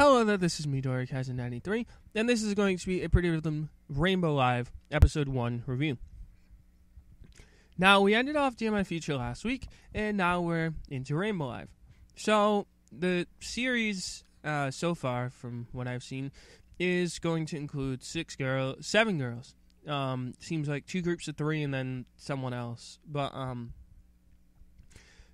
Hello there, this is me, Dorikaiser93, and this is going to be a Pretty Rhythm Rainbow Live Episode 1 review. Now, we ended off Dear My Future last week, and now we're into Rainbow Live. So, the series so far, from what I've seen, is going to include 7 girls. Seems like 2 groups of 3 and then someone else. But,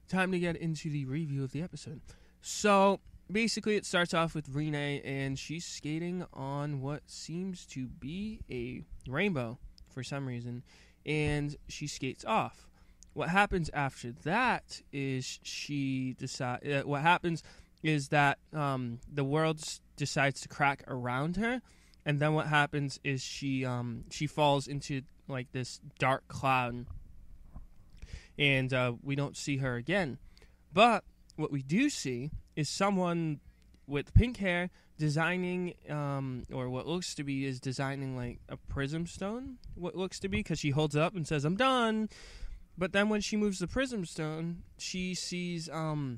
time to get into the review of the episode. So, basically, it starts off with Renee, and she's skating on what seems to be a rainbow for some reason, and she skates off. What happens after that is what happens is that the world decides to crack around her, and then what happens is she falls into like this dark cloud, and we don't see her again. But what we do see is someone with pink hair designing, or what looks to be is designing like a prism stone, what looks to be, because she holds it up and says, "I'm done." But then when she moves the prism stone, she sees a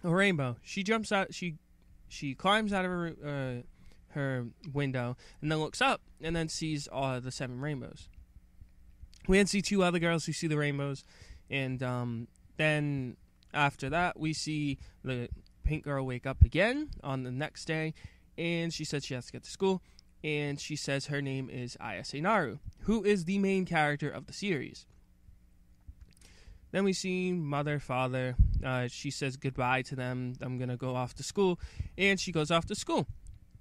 rainbow. She jumps out, she climbs out of her window, and then looks up, and then sees all the 7 rainbows. We then see 2 other girls who see the rainbows, and then after that, we see the pink girl wake up again on the next day, and she says she has to get to school, and she says her name is Ayase Naru, who is the main character of the series. Then we see mother, father. She says goodbye to them. I'm going to go off to school, and she goes off to school.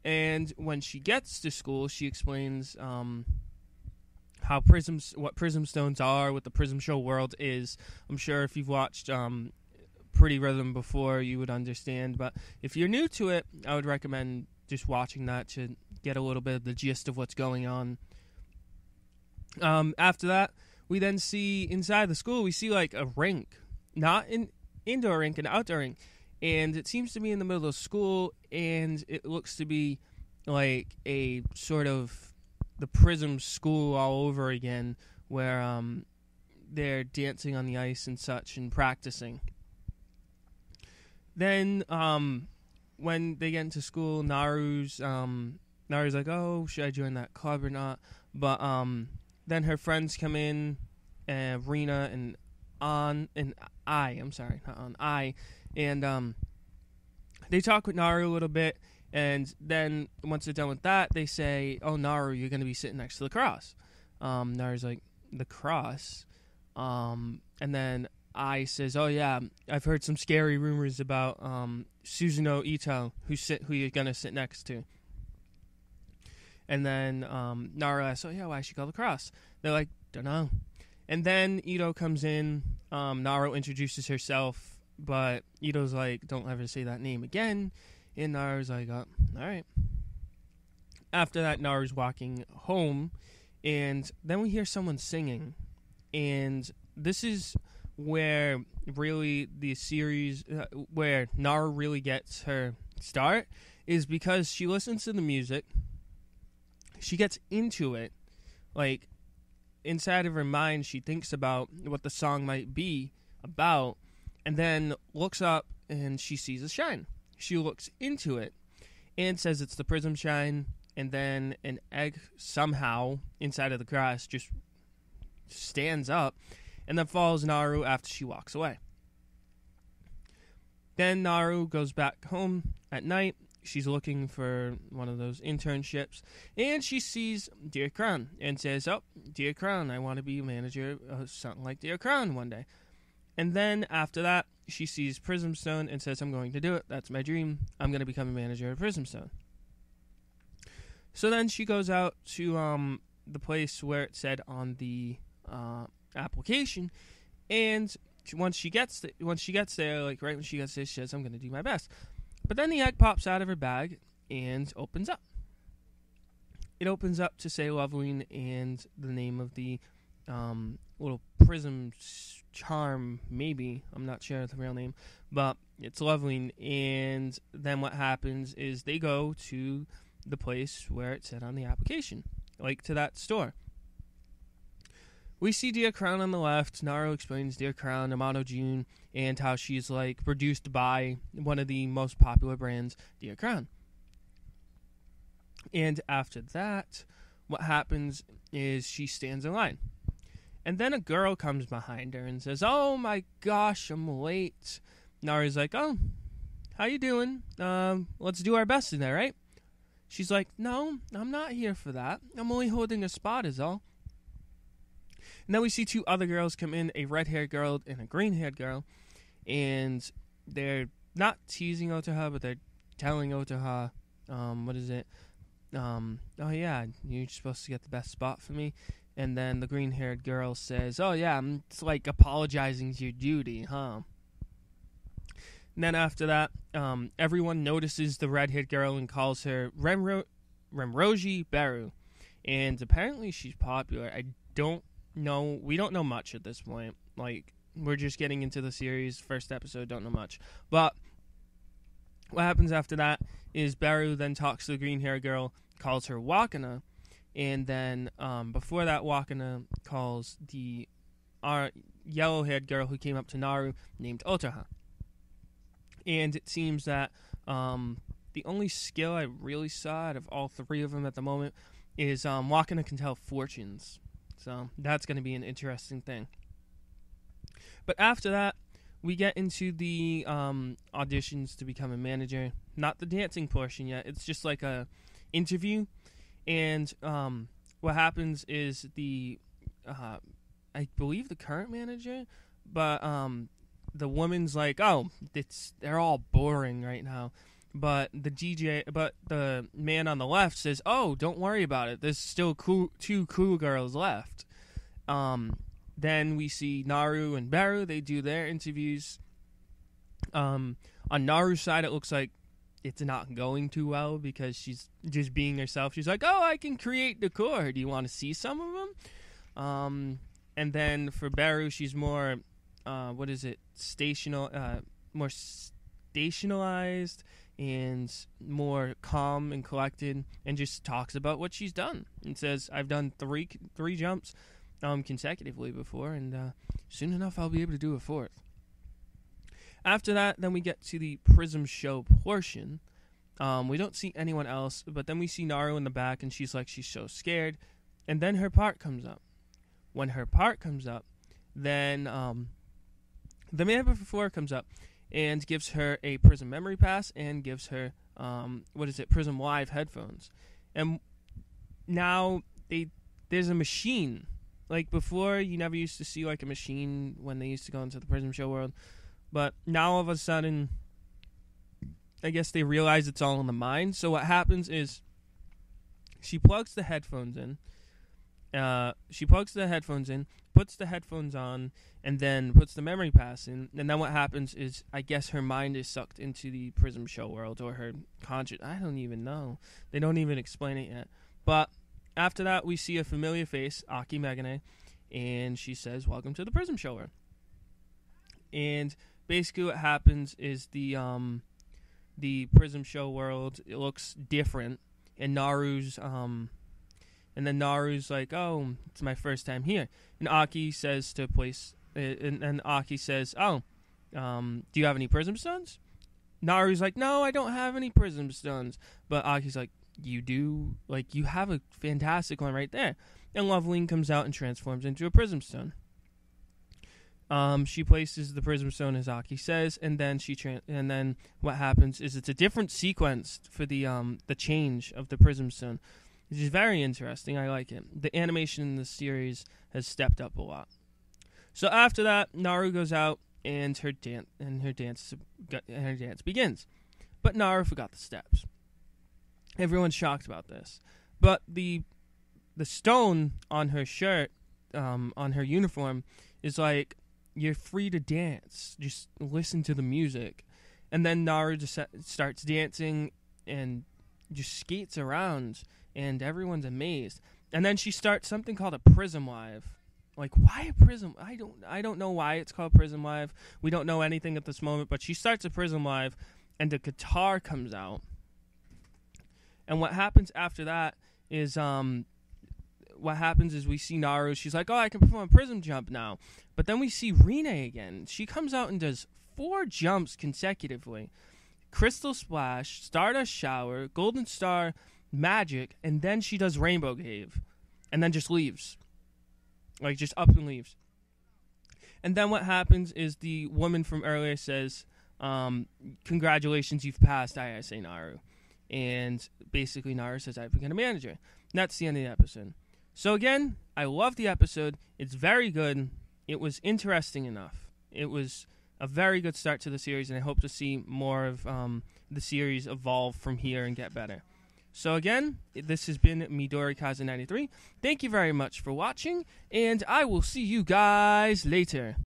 And when she gets to school, she explains what prism stones are, what the Prism Show world is. I'm sure if you've watched Pretty Rhythm before, you would understand, but if you're new to it, I would recommend just watching that to get a little bit of the gist of what's going on. After that, we then see inside the school, we see like a rink, not an indoor rink, an outdoor rink, and it seems to be in the middle of school, and it looks to be like a sort of the Prism school all over again, where they're dancing on the ice and such and practicing. Then, when they get into school, Naru's like, "Oh, should I join that club or not?" But then her friends come in, Rena and I, and they talk with Naru a little bit, and then once they're done with that, they say, "Oh, Naru, you're going to be sitting next to the cross." Naru's like, "The cross?" And then I says, "Oh yeah, I've heard some scary rumors about Suzuno Ito, who you're gonna sit next to." And then Naru asks, "Oh yeah, why is she called the cross?" They're like, "Don't know." And then Ito comes in. Naru introduces herself, but Ito's like, "Don't ever say that name again." And Naru's like, "Oh, all right." After that, Naru's walking home, and then we hear someone singing, and this is where really the series, where Naru really gets her start, is because she listens to the music, she gets into it, like, inside of her mind, she thinks about what the song might be about, and then looks up, and she sees a shine. She looks into it, and says it's the Prism shine, and then an egg somehow inside of the grass just stands up, and then follows Naru after she walks away. Then Naru goes back home at night. She's looking for one of those internships, and she sees Dear Crown and says, "Oh, Dear Crown, I want to be a manager of something like Dear Crown one day." And then after that, she sees Prism Stone and says, "I'm going to do it. That's my dream. I'm going to become a manager of Prism Stone." So then she goes out to the place where it said on the application, and once she gets there, like right when she gets there, she says, "I'm going to do my best." But then the egg pops out of her bag and opens up. It opens up to say Loveline and the name of the little prism charm, maybe. I'm not sure the real name, but it's Loveline. And then what happens is they go to the place where it said on the application, like to that store. We see Dear Crown on the left. Naru explains Dear Crown, Amano June, and how she's like produced by one of the most popular brands, Dear Crown. And after that, what happens is she stands in line. And then a girl comes behind her and says, "Oh my gosh, I'm late." Naru's like, "Oh, how you doing? Let's do our best today, right?" She's like, "No, I'm not here for that. I'm only holding a spot is all." And then we see two other girls come in, a red-haired girl and a green-haired girl. And they're not teasing Otoha, but they're telling Otoha, what is it? Oh yeah, you're supposed to get the best spot for me. And then the green-haired girl says, "Oh yeah, it's like apologizing to your duty, huh?" And then after that, everyone notices the red-haired girl and calls her Remroji Beru. And apparently she's popular. I don't know. We don't know much at this point. Like, we're just getting into the series. First episode, don't know much. But what happens after that is Beru then talks to the green-haired girl, calls her Wakana. And then before that, Wakana calls the yellow-haired girl who came up to Naru named Otoha. And it seems that the only skill I really saw out of all three of them at the moment is Wakana can tell fortunes. So that's going to be an interesting thing. But after that, we get into the auditions to become a manager. Not the dancing portion yet. It's just like a interview. And what happens is I believe the current manager, but the woman's like, "Oh, they're all boring right now." But the man on the left says, "Oh, don't worry about it. There's still two cool girls left." Then we see Naru and Beru. They do their interviews. On Naru's side, it looks like it's not going too well because she's just being herself. She's like, "Oh, I can create decor. Do you want to see some of them?" And then for Beru, she's more, more stationalized and more calm and collected, and just talks about what she's done and says, "I've done three jumps consecutively before, and soon enough I'll be able to do a fourth." After that, then we get to the Prism show portion. We don't see anyone else, but then we see Naru in the back, and she's so scared. And then her part comes up. When her part comes up, then the man before comes up and gives her a Prism memory pass and gives her, Prism Live headphones. And now there's a machine. Like before, you never used to see like a machine when they used to go into the Prism show world. But now all of a sudden, I guess they realize it's all in the mind. So what happens is she plugs the headphones in. Puts the headphones on, and then puts the memory pass in. And then what happens is, I guess her mind is sucked into the Prism show world, or her conscious. I don't even know. They don't even explain it yet. But after that, we see a familiar face, Aki Megane, and she says, "Welcome to the Prism show world." And basically what happens is the Prism show world, it looks different, and Naru's like, "Oh, it's my first time here." And Aki says Aki says, "Oh, do you have any Prism stones?" Naru's like, "No, I don't have any Prism stones." But Aki's like, "You do, like, you have a fantastic one right there." And Loveline comes out and transforms into a Prism stone. She places the Prism stone as Aki says, and then and then what happens is it's a different sequence for the change of the Prism stone, which is very interesting. I like it. The animation in the series has stepped up a lot. So after that, Naru goes out and her dance begins. But Naru forgot the steps. Everyone's shocked about this. But the stone on her shirt, on her uniform, is like, "You're free to dance. Just listen to the music." And then Naru just starts dancing and just skates around, and everyone's amazed. And then she starts something called a Prism Live. Like, why a Prism? I don't know why it's called Prism Live. We don't know anything at this moment, but she starts a Prism Live, and the guitar comes out. And what happens after that is we see Naru. She's like, "Oh, I can perform a Prism jump now." But then we see Rine again. She comes out and does 4 jumps consecutively. Crystal Splash, Stardust Shower, Golden Star, magic, and then she does Rainbow Cave, and then just leaves. Like, just up and leaves. And then what happens is the woman from earlier says, congratulations, you've passed ISA Naru. And basically Naru says, I've become a manager. And that's the end of the episode. So again, I love the episode. It's very good. It was interesting enough. It was a very good start to the series, and I hope to see more of the series evolve from here and get better. So again, this has been Midori Kaza 93. Thank you very much for watching, and I will see you guys later.